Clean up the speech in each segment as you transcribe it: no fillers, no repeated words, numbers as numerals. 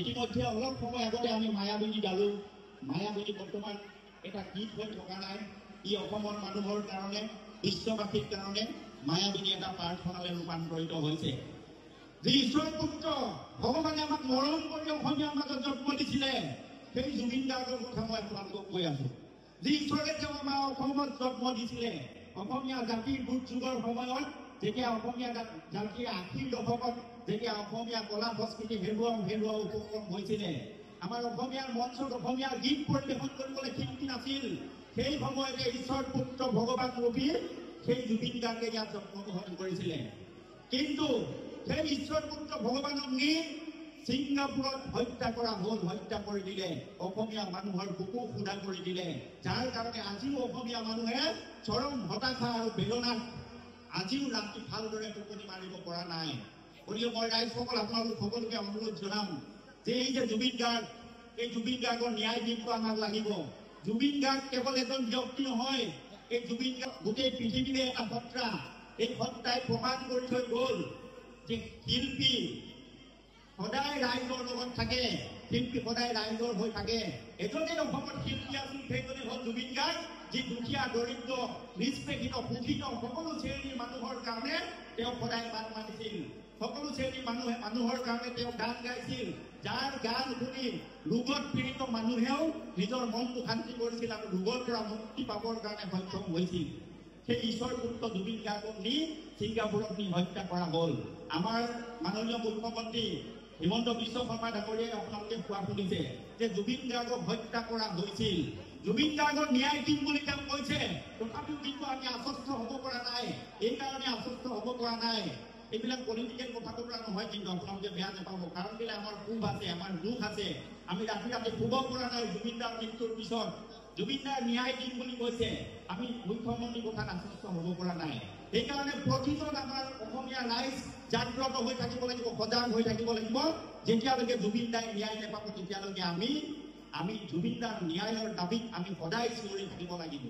ইতিমধ্যে অলপ সময় আগতে আমি মায়াবিনী গালো। মায়াবিনী বৰ্তমান এটা গীত হৈ থকা নাই, ই অসমৰ মানুহৰ কাৰণে, বিশ্ববাসীৰ কাৰণে মায়াবিনী এটা প্ৰাৰ্থনালৈ ৰূপান্তৰিত হৈছে। যি ঈশ্বৰ পুত্ৰ ভগৱানে আমাক মৰম কৰি অসমীয়াৰ মাজত জন্ম দিছিলে, সেই জুবিন গাৰ্গৰ কথা মই আপোনালোকক কৈ আছো। যি ঈশ্বৰে তেওঁ আমাৰ অসমত জন্ম দিছিলে, অসমীয়া জাতিৰ দুৰ্যোগৰ সময়ত, যেতিয়া অসমীয়া জাতিৰ ৮০ দশকত যেতিয়া অসমীয়া কলা সংস্কৃতি হেৰুৱা উপক্ৰম হৈছিলে, আমাৰ অসমীয়াৰ মঞ্চত অসমীয়া গীত পৰিৱেশন কৰিবলৈ শিল্পী নাছিল, সেই সময়তে ঈশ্বৰ পুত্ৰ ভগৱান ৰূপী সেই জুবিন গাৰ্গে ইয়াত জন্মগ্ৰহণ কৰিছিলে। কিন্তু সেই ঈশ্বৰ পুত্ৰ ভগৱানক নি ছিংগাপুৰত হত্যা কৰা হ'ল, হত্যা কৰি দিলে, অসমীয়া মানুহৰ বুকু ফুটা কৰি দিলে, যাৰ কাৰণে আজিও অসমীয়া মানুহে চৰম হতাশা আৰু বেদনাত আজিও ৰাতি ভালদৰে টোপনি মাৰিব পৰা নাই। গতিকে মই ৰাইজসকল আপোনালোক সকলোকে অনুৰোধ জনাম যে এই যে জুবিন গাৰ্গ, এই জুবিন গাৰ্গৰ ন্যায় দিনটো আমাক লাগিব। জুবিন গাৰ্গ কেৱল এজন ব্যক্তি নহয়, এই জুবিন গাৰ্গ গোটেই পৃথিৱীৰে এটা সত্তা। এই সত্তাই প্ৰমাণ কৰি থৈ গ'ল যে শিল্পী সদায় ৰাইজৰ লগত থাকে, শিল্পী সদায় ৰাইজৰ হৈ থাকে। এজনেই অসমত শিল্পী আছিল, সেইজনে হ'ল জুবিন গাৰ্গ, যি দুখীয়া দৰিদ্ৰ নিষ্পেষিত শোষিত সকলো শ্ৰেণীৰ মানুহৰ কাৰণে তেওঁ সদায় মাত মাতিছিল। সকলো শ্ৰেণীৰ মানুহৰ কাৰণে তেওঁ গান গাইছিল, যাৰ গান শুনি ৰোগত পীড়িত মানুহেও নিজৰ মনটো শান্তি কৰিছিল আৰু ৰোগৰ পৰা মুক্তি পাবৰ কাৰণে সক্ষম হৈছিল। সেই ঈশ্বৰ পুত্ৰ জুবিন গাৰ্গক নি ছিংগাপুৰত নি হত্যা কৰা হ'ল। আমাৰ মাননীয় মুখ্যমন্ত্ৰী হিমন্ত বিশ্ব শৰ্মা ডাঙৰীয়াই আপোনালোকে কোৱা শুনিছে যে জুবিন গাৰ্গক হত্যা কৰা হৈছিল। জুবিন গাৰ্গক ন্যায় দিম বুলি তেওঁ কৈছে, তথাপিও কিন্তু আমি আশ্বস্ত হ'ব পৰা নাই। এইকাৰণে আশ্বস্ত হ'ব পৰা নাই, এইবিলাক পলিটিকেল কথা কোৱা নহয়, কিন্তু আপোনালোকে বেয়া নাপাব, কাৰণ কেলে আমাৰ ক্ষোভ আছে, আমাৰ দুখ আছে। আমি ৰাতি ৰাতি শুব পৰা নাই জুবিন দাৰ মৃত্যুৰ পিছত। জুবিন দাৰ ন্যায় দিম বুলি কৈছে, আমি মুখ্যমন্ত্ৰীৰ কথাত আশ্বস্ত হ'ব পৰা নাই। সেইকাৰণে প্ৰতিজন আমাৰ অসমীয়া ৰাইজ জাগ্ৰত হৈ থাকিব লাগিব, সজাগ হৈ থাকিব লাগিব। যেতিয়ালৈকে জুবিন দাই ন্যায় নাপাব, তেতিয়ালৈকে আমি জুবিন দাৰ ন্যায়ৰ দাবীত আমি সদায় চিঞৰি থাকিব লাগিব।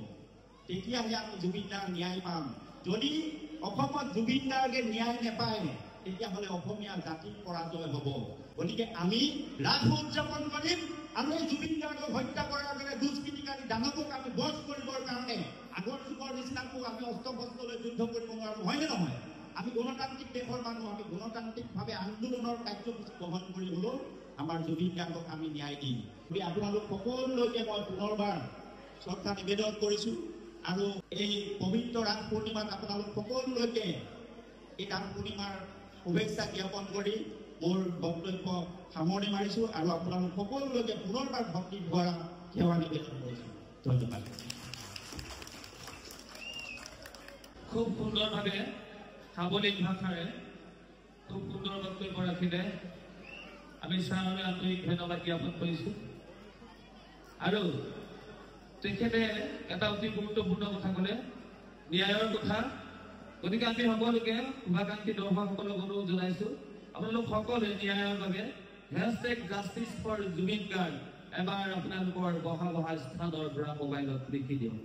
তেতিয়াহে আমি জুবিন দাৰ ন্যায় পাম। যদি অসমত জুবিন গাৰ্গে ন্যায় নাপায়, তেতিয়াহ'লে অসমীয়া জাতিৰ পৰাজয় হ'ব। গতিকে আমি ৰাস উদযাপন কৰিম আৰু এই জুবিন গাৰ্গক হত্যা কৰাৰ কাৰণে দুষ্কৃতিকাৰী দানৱক আমি বধ কৰিবৰ কাৰণে আগৰ যুগৰ নিচিনাকৈ আমি অস্ত্ৰ শস্ত্ৰ লৈ যুদ্ধ কৰিব নোৱাৰো, হয়নে নহয়? আমি গণতান্ত্ৰিক দেশৰ মানুহ, আমি গণতান্ত্ৰিকভাৱে আন্দোলনৰ কাৰ্যসূচী গ্ৰহণ কৰি হ'লেও আমাৰ জুবিন গাৰ্গক আমি ন্যায় দিম। গতিকে আপোনালোক সকলোলৈকে মই পুনৰবাৰ শ্ৰদ্ধা নিবেদন কৰিছোঁ আৰু এই পবিত্ৰ ৰাস পূৰ্ণিমাত আপোনালোক সকলোলৈকে এই ৰাস পূৰ্ণিমাৰ শুভেচ্ছা জ্ঞাপন কৰি মোৰ বক্তব্য সামৰণি মাৰিছোঁ আৰু আপোনালোক সকলোলৈকে পুনৰবাৰ ভক্তি ভৰা সেৱা নিবেদন কৰিছোঁ। ধন্যবাদ। খুব সুন্দৰভাৱে সাৱলীক ভাষাৰে খুব সুন্দৰ বক্তব্য ৰাখিলে, আমি ছাৰলৈ আন্তৰিক ধন্যবাদ জ্ঞাপন কৰিছোঁ। আৰু তেখেতে এটা অতি গুৰুত্বপূৰ্ণ কথা ক'লে, ন্যায়ৰ কথা। গতিকে আমি সকলোকে শুভাকাংক্ষী দৰ্শকসকলক অনুৰোধ জনাইছোঁ, আপোনালোক সকলোৱে ন্যায়ৰ বাবে #Justice for Jubin Garg এবাৰ আপোনালোকৰ বহা স্থানৰ পৰা মোবাইলত লিখি দিয়ক।